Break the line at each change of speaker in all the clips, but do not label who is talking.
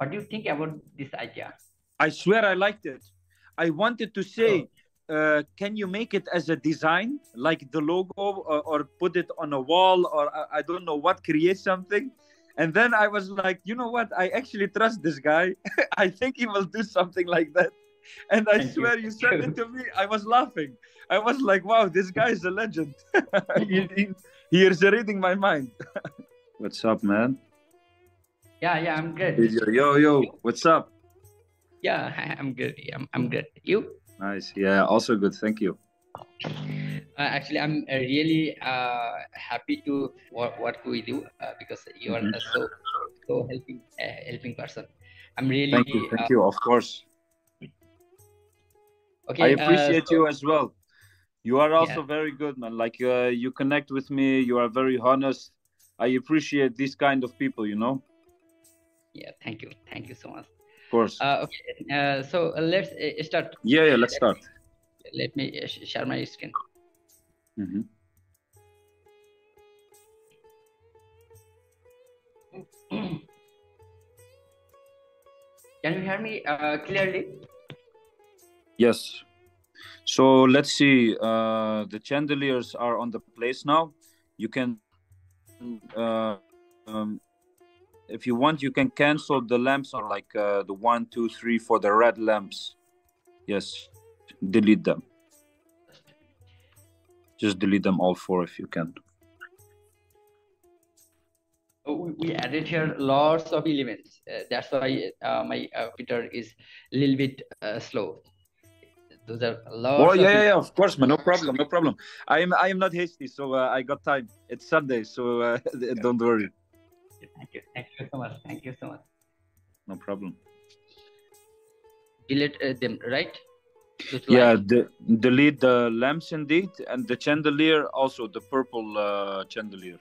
What do you think about this idea?
I swear I liked it. I wanted to
Oh,
say, can you make it as a design, like the logo, or put it on a wall, or I don't know what, create something. And then I was like, you know what? I actually trust this guy. I think he will do something like that. And I
thank you.
swear, you sent it to me. I was laughing. I was like, wow, this guy is a legend. He is reading my mind. What's up, man?
Yeah, I'm good.
Yo, what's up?
Yeah, I'm good. I'm good. You?
Nice. Yeah, also good. Thank you.
Actually, I'm really happy to work with you because you are
Mhm.
so helping person. I'm really
Thank you. Thank you. Of course. I
okay.
appreciate
So
you as well. You are
yeah,
also very good, man. Like you connect with me. You are very honest. I appreciate these kind of people.
yeah. Thank you so much.
Of course.
Okay. So let's start.
Yeah. Let's
Let
start.
me let me share my screen.
Hmm.
Can you hear me clearly?
Yes. So let's see. The chandeliers are on the place now. You can, if you want, you can cancel the lamps on like the 1, 2, 3 for the red lamps. Yes, delete them. Just delete them all four if you can.
We added here lots of elements. That's why my computer is a little bit slow. Those are
Oh
lots of
yeah. Of course, man. No problem. No problem. I am not hasty, so I got time. It's Sunday, so don't worry.
Thank you so much. Thank you so much.
No problem.
Delete them, right? Those
Yeah,
lights.
delete the lamps indeed, and the chandelier also, the purple chandelier.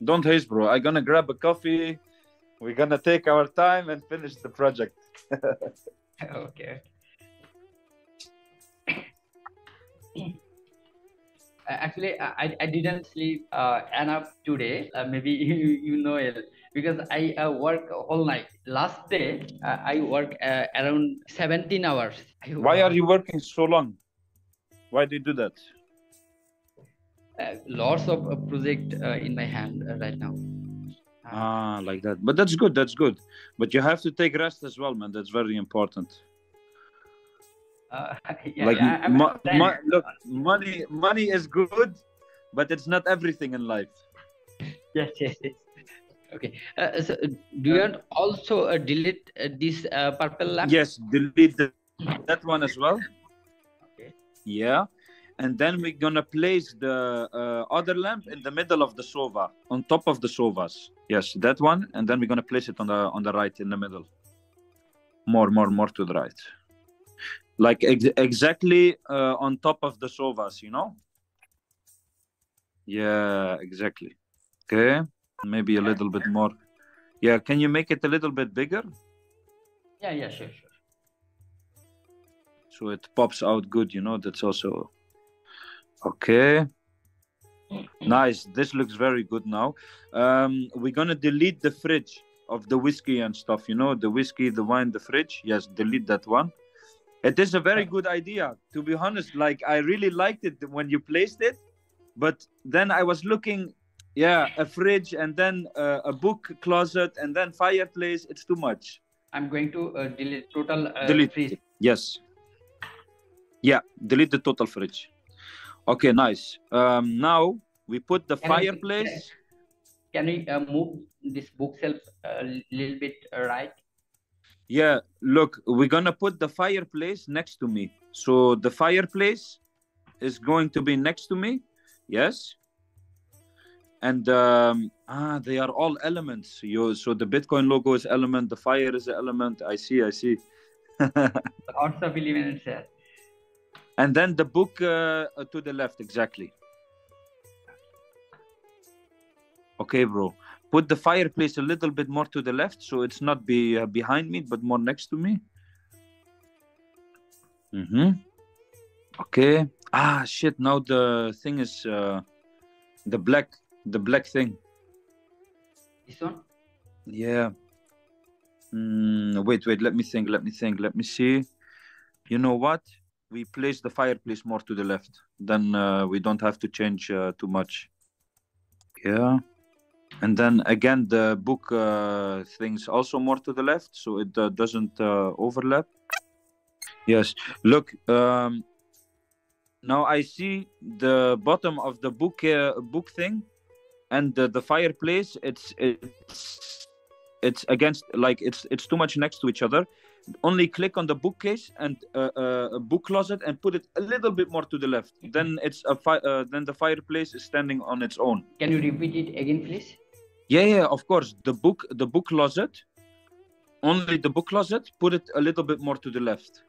Don't haste, bro. I'm gonna grab a coffee. We're gonna take our time and finish the project.
Okay. Actually, I didn't sleep enough today. Maybe you know it because I work all night. Last day, I work around 17 hours.
Why are you working so long? Why do you do that?
Lots of project in my hand right now.
Like that. But that's good. That's good. But you have to take rest as well, man. That's very important.
Yeah,
Like,
I'm trying.
look, money is good, but it's not everything in life.
Yes. Okay. So, do you want also delete this purple lamp?
Yes, delete that one as well.
Okay.
Yeah. And then we're gonna place the other lamp in the middle of the sofa, on top of the sofas. Yes, that one. And then we're gonna place it on the right in the middle. More to the right. Like exactly on top of the sofas, Yeah, exactly. Okay. Maybe a little bit more. Yeah, can you make it a little bit bigger?
Yeah, sure.
So it pops out good, that's also okay. Nice. This looks very good now. We're gonna delete the fridge of the whiskey and stuff, the whiskey, the wine, the fridge. Yes, delete that one. It is a very good idea, to be honest. Like, I really liked it when you placed it, but then I was looking, a fridge, and then a book closet, and then fireplace. It's too much.
I'm going to delete total
Delete.
fridge.
Yes. Yeah, delete the total fridge. Okay, nice. Now we put the fireplace.
Can we move this bookshelf a little bit right?
Yeah, look, we're gonna put the fireplace next to me. So the fireplace is going to be next to me. Yes. And they are all elements. So the Bitcoin logo is element, the fire is an element. I see.
Lots of elements here.
And then the book to the left, exactly. Okay, bro. Put the fireplace a little bit more to the left, so it's not behind me, but more next to me. Okay. Shit. Now the thing is the black The black thing.
This one?
Yeah. Wait. Let me think. Let me see. You know what? We place the fireplace more to the left. Then we don't have to change too much. Yeah. And then again, the book things also more to the left, so it doesn't overlap. Yes. Look. Now I see the bottom of the book thing, and the fireplace. It's against, like, it's too much next to each other. Only click on the bookcase and a book closet and put it a little bit more to the left. Then then the fireplace is standing on its own.
Can you repeat it again, please?
Yeah, of course. The book closet. Only the book closet. Put it a little bit more to the left.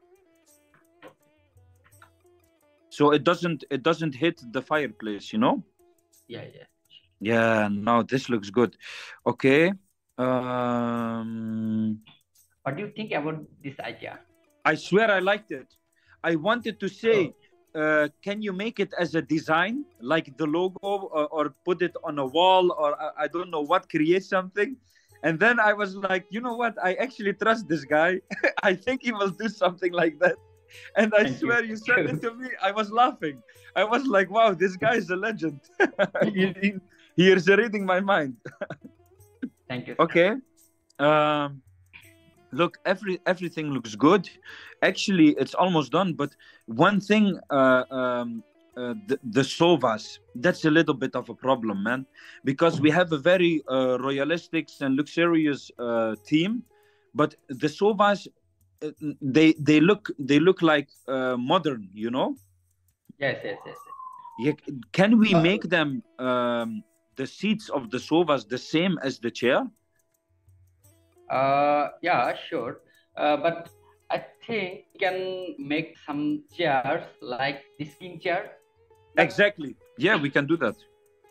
So it doesn't hit the fireplace, you know?
Yeah.
Yeah, now this looks good. Okay.
What do you think about this idea?
I swear I liked it. I wanted to say, can you make it as a design, like the logo, or put it on a wall, or I don't know what, create something. And then I was like, you know what? I actually trust this guy. I think he will do something like that. And I swear you said it to me. I was laughing. I was like, wow, this guy is a legend. He is reading my mind.
Thank you.
Okay. Look, everything looks good. Actually, it's almost done. But one thing, the sofas, that's a little bit of a problem, man. Because we have a very royalistic and luxurious theme, but the sofas, they look like modern, you know.
Yes.
Yeah, can we make them the seats of the sofas the same as the chair?
Yeah, sure. But I think you can make some chairs like this king chair.
Exactly. Yeah, we can do that.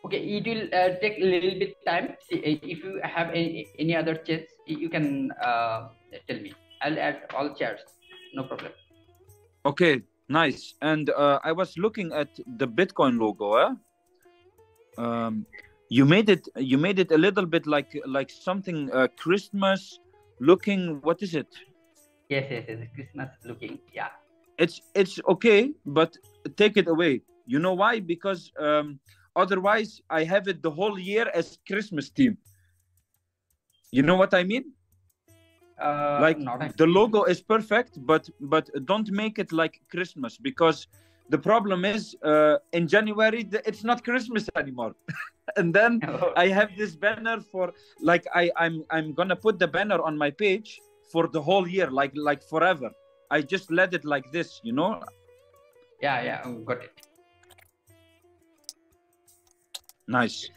Okay, it will take a little bit time. See, if you have any other chairs, you can tell me. I'll add all chairs. No problem.
Okay, nice. And I was looking at the Bitcoin logo. You made it a little bit like something Christmas looking. What is it?
Yes. Christmas looking. Yeah.
It's okay, but take it away. You know why? Because otherwise I have it the whole year as Christmas theme. You know what I mean? Like the logo is perfect, but don't make it like Christmas, because the problem is in January it's not Christmas anymore. And then I have this banner for, like, I'm gonna put the banner on my page for the whole year, like forever. I just let it like this, you know.
Yeah, got it.
Nice.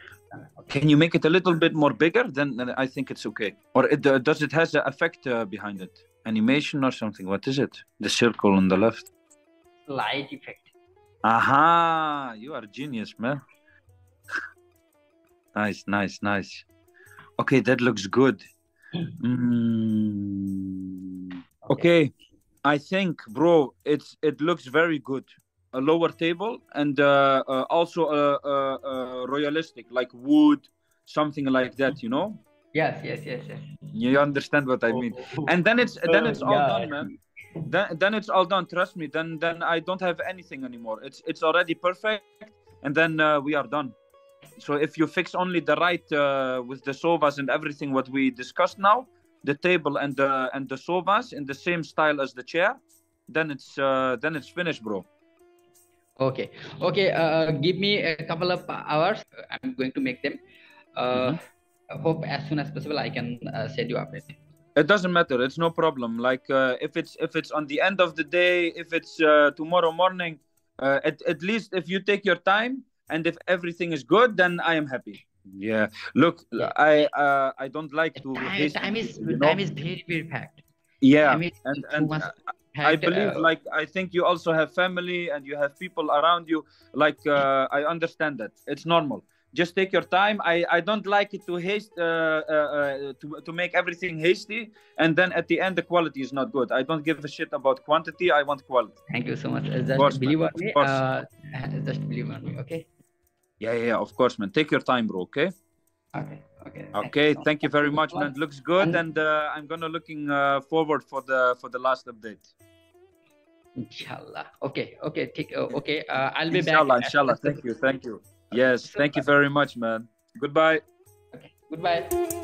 Can you make it a little bit more bigger? Then I think it's okay. Or does it has an effect behind it? Animation or something? What is it? The circle on the left.
Light effect.
Aha! You are a genius, man. Nice. Okay, that looks good. Okay. I think, bro, it looks very good. A lower table and also royalistic, like wood, something like that, you know.
Yes.
You understand what I mean? And then it's all done, man. Then it's all done. Trust me. Then I don't have anything anymore. It's already perfect, and then we are done. So if you fix only the right with the sofas and everything what we discussed now, the table and the sofas in the same style as the chair, then it's finished, bro.
Okay. Give me a couple of hours. I'm going to make them. I hope as soon as possible I can send you update.
It doesn't matter. It's no problem. Like if it's on the end of the day, if it's tomorrow morning, at least if you take your time and if everything is good, then I am happy. Yeah. Look, I don't like to.
Time is very, very packed.
Yeah, and I believe, like, I think you also have family and you have people around you. Like, I understand that it's normal. Just take your time. I don't like it to to make everything hasty, and then at the end the quality is not good. I don't give a shit about quantity. I want quality.
Thank you so much. Just believe on me. Just believe on me. Okay.
Yeah, of course, man. Take your time, bro. Okay.
Okay, okay. Thank you
Okay.
so much.
Thank you
Thank
very
you
much,
so much.
man. Looks good,
And
and I'm gonna looking forward for the last update.
inshallah. Okay, okay. Okay. I'll be back
Inshallah,
as
inshallah.
soon as
Thank you,
possible.
thank you.
Okay.
Yes, thank you very much, man. Goodbye.
Okay. Goodbye.